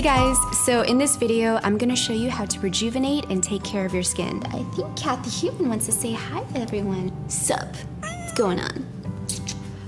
Hey guys, so in this video, I'm gonna show you how to rejuvenate and take care of your skin. I think Kat the Human wants to say hi to everyone. Sup? What's going on?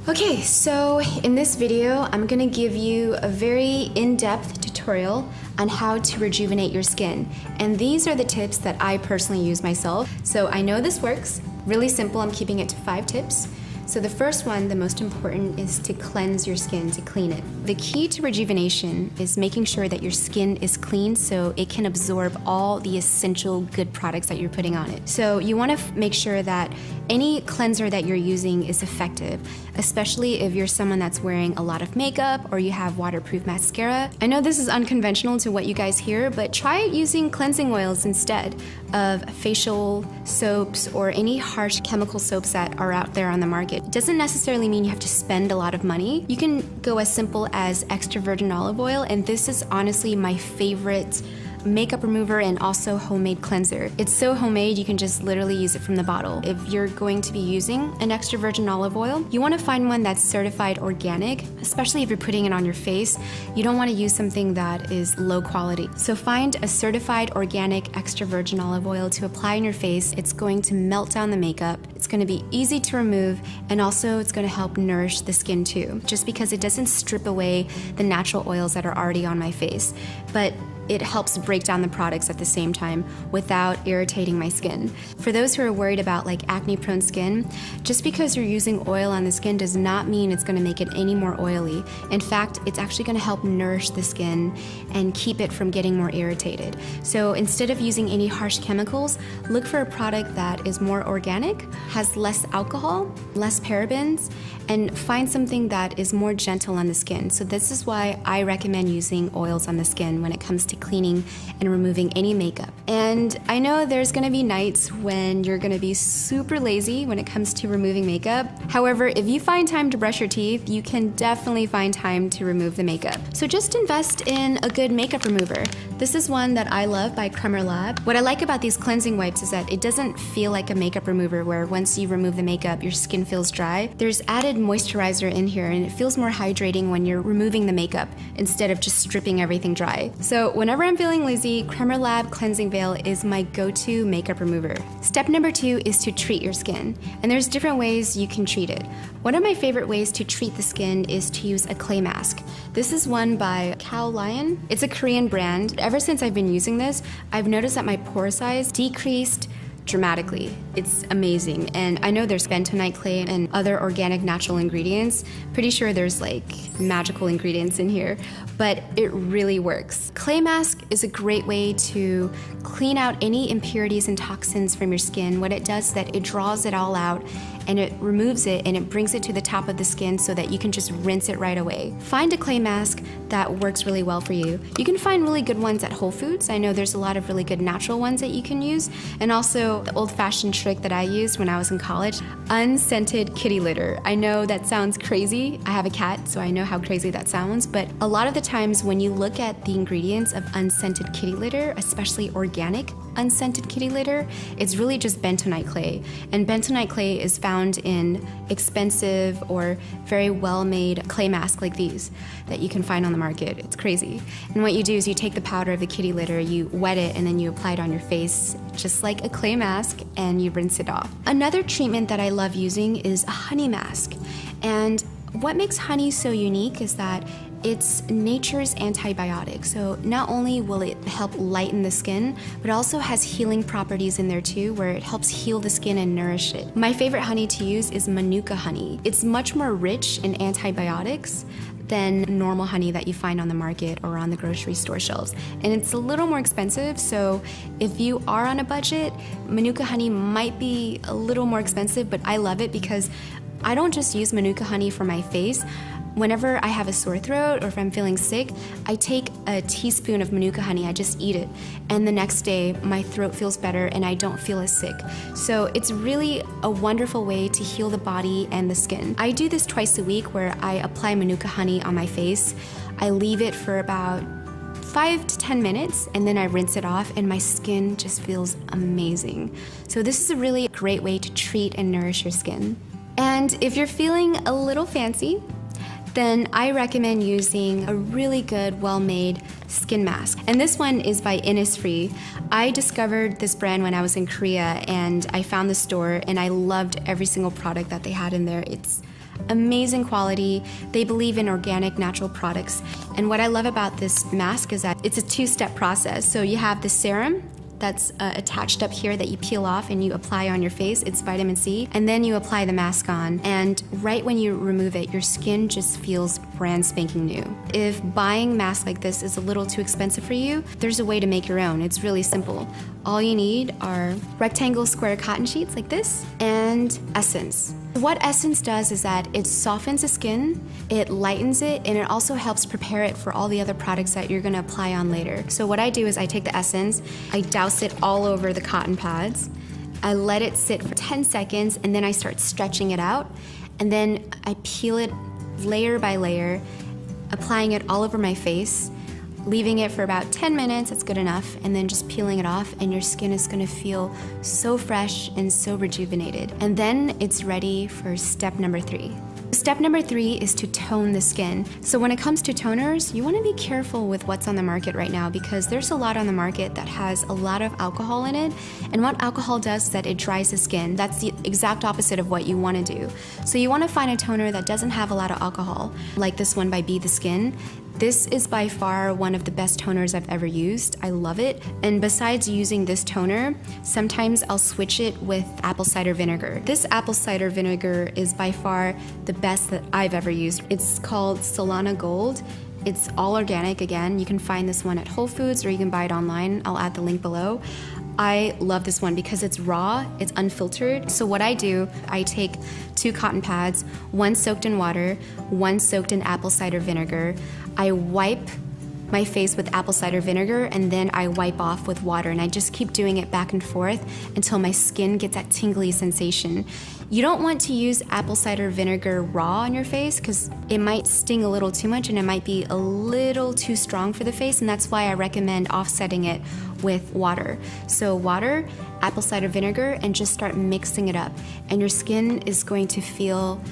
Okay, so in this video, I'm gonna give you a very in-depth tutorial on how to rejuvenate your skin. And these are the tips that I personally use myself. So I know this works. Really simple, I'm keeping it to 5 tips. So the first one, the most important, is to cleanse your skin, to clean it. The key to rejuvenation is making sure that your skin is clean so it can absorb all the essential good products that you're putting on it. So you want to make sure that any cleanser that you're using is effective, especially if you're someone that's wearing a lot of makeup or you have waterproof mascara. I know this is unconventional to what you guys hear, but try using cleansing oils instead of facial soaps or any harsh chemical soaps that are out there on the market. It doesn't necessarily mean you have to spend a lot of money. You can go as simple as extra virgin olive oil, and this is honestly my favorite makeup remover and also homemade cleanser. It's so homemade, you can just literally use it from the bottle. If you're going to be using an extra virgin olive oil, you want to find one that's certified organic, especially if you're putting it on your face. You don't want to use something that is low quality. So find a certified organic extra virgin olive oil to apply on your face. It's going to melt down the makeup. It's going to be easy to remove, and also it's going to help nourish the skin too, just because it doesn't strip away the natural oils that are already on my face. But it helps break down the products at the same time without irritating my skin. For those who are worried about like acne-prone skin, just because you're using oil on the skin does not mean it's gonna make it any more oily. In fact, it's actually gonna help nourish the skin and keep it from getting more irritated. So instead of using any harsh chemicals, look for a product that is more organic, has less alcohol, less parabens, and find something that is more gentle on the skin. So this is why I recommend using oils on the skin when it comes to cleaning and removing any makeup. And I know there's gonna be nights when you're gonna be super lazy when it comes to removing makeup. However, if you find time to brush your teeth, you can definitely find time to remove the makeup. So just invest in a good makeup remover. This is one that I love by Creme Lab. What I like about these cleansing wipes is that it doesn't feel like a makeup remover where once you remove the makeup, your skin feels dry. There's added moisturizer in here and it feels more hydrating when you're removing the makeup instead of just stripping everything dry. So whenever I'm feeling lazy, Creme Lab Cleansing Veil is my go-to makeup remover. Step number 2 is to treat your skin. And there's different ways you can treat it. One of my favorite ways to treat the skin is to use a clay mask. This is one by Cow Lion. It's a Korean brand. Ever since I've been using this, I've noticed that my pore size decreased dramatically. It's amazing. And I know there's bentonite clay and other organic natural ingredients. Pretty sure there's like magical ingredients in here, but it really works. Clay mask is a great way to clean out any impurities and toxins from your skin. What it does is that it draws it all out and it removes it and it brings it to the top of the skin so that you can just rinse it right away. Find a clay mask that works really well for you. You can find really good ones at Whole Foods. I know there's a lot of really good natural ones that you can use. And also the old-fashioned trick that I used when I was in college, unscented kitty litter. I know that sounds crazy. I have a cat, so I know how crazy that sounds, but a lot of the times when you look at the ingredients of unscented kitty litter, especially organic unscented kitty litter, it's really just bentonite clay. And bentonite clay is found in expensive or very well-made clay masks like these that you can find on the market. It's crazy. And what you do is you take the powder of the kitty litter, you wet it, and then you apply it on your face just like a clay mask, and you rinse it off. Another treatment that I love using is a honey mask. And what makes honey so unique is that it's nature's antibiotic. So not only will it help lighten the skin, but also has healing properties in there too, where it helps heal the skin and nourish it. My favorite honey to use is Manuka honey. It's much more rich in antibiotics than normal honey that you find on the market or on the grocery store shelves. And it's a little more expensive, so if you are on a budget, Manuka honey might be a little more expensive, but I love it because I don't just use Manuka honey for my face. Whenever I have a sore throat or if I'm feeling sick, I take a teaspoon of Manuka honey, I just eat it, and the next day my throat feels better and I don't feel as sick. So it's really a wonderful way to heal the body and the skin. I do this twice a week where I apply Manuka honey on my face. I leave it for about 5 to 10 minutes and then I rinse it off and my skin just feels amazing. So this is a really great way to treat and nourish your skin. And if you're feeling a little fancy, then I recommend using a really good, well-made skin mask. And this one is by Innisfree. I discovered this brand when I was in Korea, and I found the store and I loved every single product that they had in there. It's amazing quality. They believe in organic, natural products. And what I love about this mask is that it's a two-step process. So you have the serum that's attached up here that you peel off and you apply on your face. It's vitamin C. And then you apply the mask on. And right when you remove it, your skin just feels brand spanking new. If buying masks like this is a little too expensive for you, there's a way to make your own. It's really simple. All you need are rectangle square cotton sheets like this and essence. What essence does is that it softens the skin, it lightens it, and it also helps prepare it for all the other products that you're gonna apply on later. So what I do is I take the essence, I douse it all over the cotton pads, I let it sit for 10 seconds, and then I start stretching it out, and then I peel it layer by layer, applying it all over my face, leaving it for about 10 minutes, that's good enough, and then just peeling it off, and your skin is gonna feel so fresh and so rejuvenated. And then it's ready for step number 3. Step number 3 is to tone the skin. So when it comes to toners, you wanna be careful with what's on the market right now, because there's a lot on the market that has a lot of alcohol in it, and what alcohol does is that it dries the skin. That's the exact opposite of what you wanna do. So you wanna find a toner that doesn't have a lot of alcohol, like this one by Be The Skin. This is by far one of the best toners I've ever used. I love it. And besides using this toner, sometimes I'll switch it with apple cider vinegar. This apple cider vinegar is by far the best that I've ever used. It's called Solana Gold. It's all organic again. You can find this one at Whole Foods or you can buy it online. I'll add the link below. I love this one because it's raw, it's unfiltered. So what I do, I take 2 cotton pads, one soaked in water, one soaked in apple cider vinegar. I wipe my face with apple cider vinegar and then I wipe off with water, and I just keep doing it back and forth until my skin gets that tingly sensation. You don't want to use apple cider vinegar raw on your face because it might sting a little too much and it might be a little too strong for the face, and that's why I recommend offsetting it with water. So water, apple cider vinegar, and just start mixing it up, and your skin is going to feel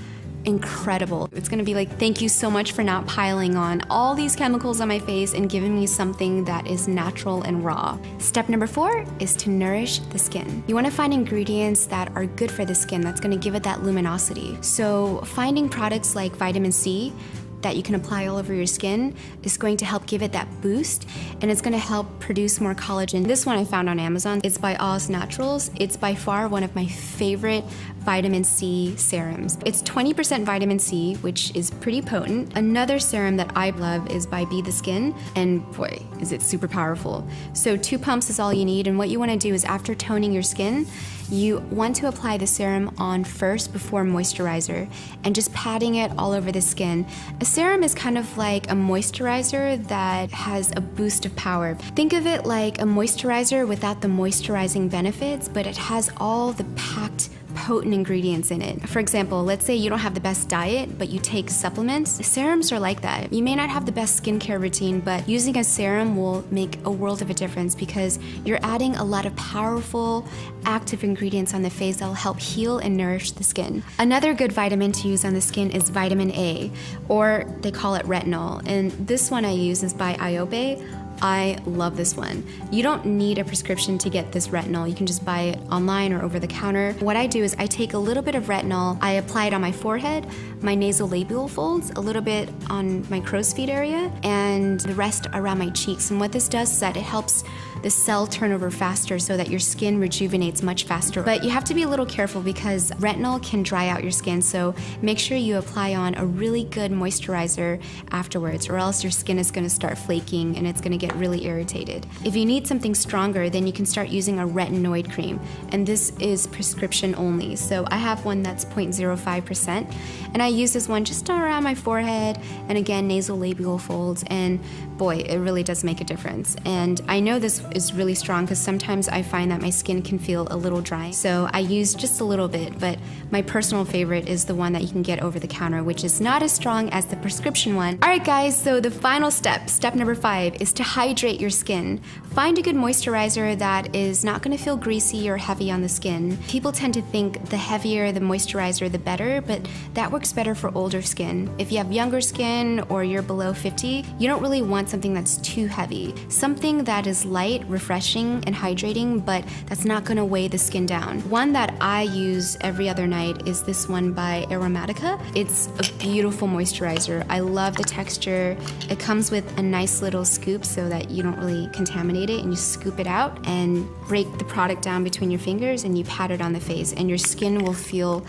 incredible. It's gonna be like, thank you so much for not piling on all these chemicals on my face and giving me something that is natural and raw. Step number 4 is to nourish the skin. You wanna find ingredients that are good for the skin, that's gonna give it that luminosity. So finding products like vitamin C that you can apply all over your skin is going to help give it that boost, and it's gonna help produce more collagen. This one I found on Amazon. It's by Oz Naturals. It's by far one of my favorite vitamin C serums. It's 20% vitamin C, which is pretty potent. Another serum that I love is by Be The Skin, and boy, is it super powerful. So 2 pumps is all you need, and what you wanna do is after toning your skin, you want to apply the serum on first before moisturizer, and just patting it all over the skin. A serum is kind of like a moisturizer that has a boost of power. Think of it like a moisturizer without the moisturizing benefits, but it has all the packed potent ingredients in it. For example, let's say you don't have the best diet, but you take supplements. Serums are like that. You may not have the best skincare routine, but using a serum will make a world of a difference because you're adding a lot of powerful, active ingredients on the face that will help heal and nourish the skin. Another good vitamin to use on the skin is vitamin A, or they call it retinol. And this one I use is by Iobe. I love this one. You don't need a prescription to get this retinol. You can just buy it online or over the counter. What I do is I take a little bit of retinol, I apply it on my forehead, my nasolabial folds, a little bit on my crow's feet area, and the rest around my cheeks. And what this does is that it helps the cell turnover faster so that your skin rejuvenates much faster. But you have to be a little careful because retinol can dry out your skin, so make sure you apply on a really good moisturizer afterwards, or else your skin is gonna start flaking and it's gonna get really irritated. If you need something stronger, then you can start using a retinoid cream, and this is prescription only. So I have one that's 0.05%, and I use this one just around my forehead and again nasolabial folds, and boy, it really does make a difference. And I know this is really strong because sometimes I find that my skin can feel a little dry, so I use just a little bit, but my personal favorite is the one that you can get over the counter, which is not as strong as the prescription one. All right guys, so the final step, step number 5, is to hydrate your skin. Find a good moisturizer that is not gonna feel greasy or heavy on the skin. People tend to think the heavier the moisturizer, the better, but that works better for older skin. If you have younger skin or you're below 50, you don't really want something that's too heavy. Something that is light, refreshing, and hydrating, but that's not gonna weigh the skin down. One that I use every other night is this one by Aromatica. It's a beautiful moisturizer. I love the texture. It comes with a nice little scoop so that you don't really contaminate it, and you scoop it out and break the product down between your fingers and you pat it on the face, and your skin will feel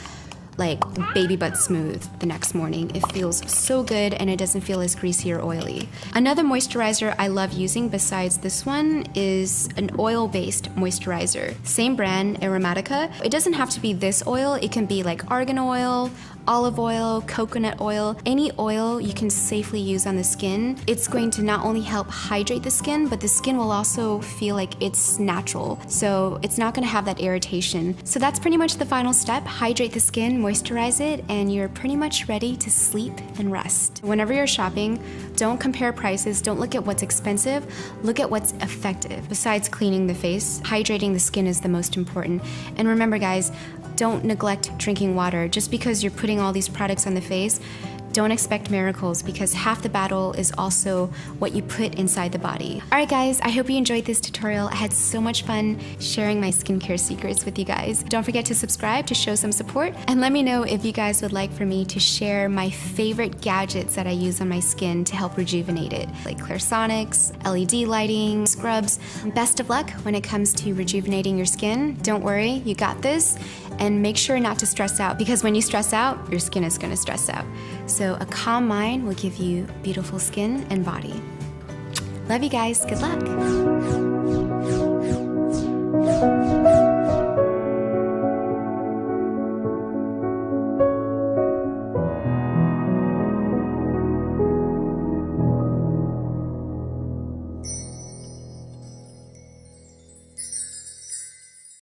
like baby butt smooth the next morning. It feels so good and it doesn't feel as greasy or oily. Another moisturizer I love using besides this one is an oil-based moisturizer. Same brand, Aromatica. It doesn't have to be this oil. It can be like argan oil, olive oil, coconut oil, any oil you can safely use on the skin. It's going to not only help hydrate the skin, but the skin will also feel like it's natural. So it's not gonna have that irritation. So that's pretty much the final step. Hydrate the skin, moisturize it, and you're pretty much ready to sleep and rest. Whenever you're shopping, don't compare prices, don't look at what's expensive, look at what's effective. Besides cleaning the face, hydrating the skin is the most important. And remember guys, don't neglect drinking water. Just because you're putting all these products on the face, don't expect miracles, because half the battle is also what you put inside the body. All right guys, I hope you enjoyed this tutorial. I had so much fun sharing my skincare secrets with you guys. Don't forget to subscribe to show some support, and let me know if you guys would like for me to share my favorite gadgets that I use on my skin to help rejuvenate it, like Clairsonics, LED lighting, scrubs. Best of luck when it comes to rejuvenating your skin. Don't worry, you got this. And make sure not to stress out, because when you stress out, your skin is gonna stress out. So a calm mind will give you beautiful skin and body. Love you guys, good luck.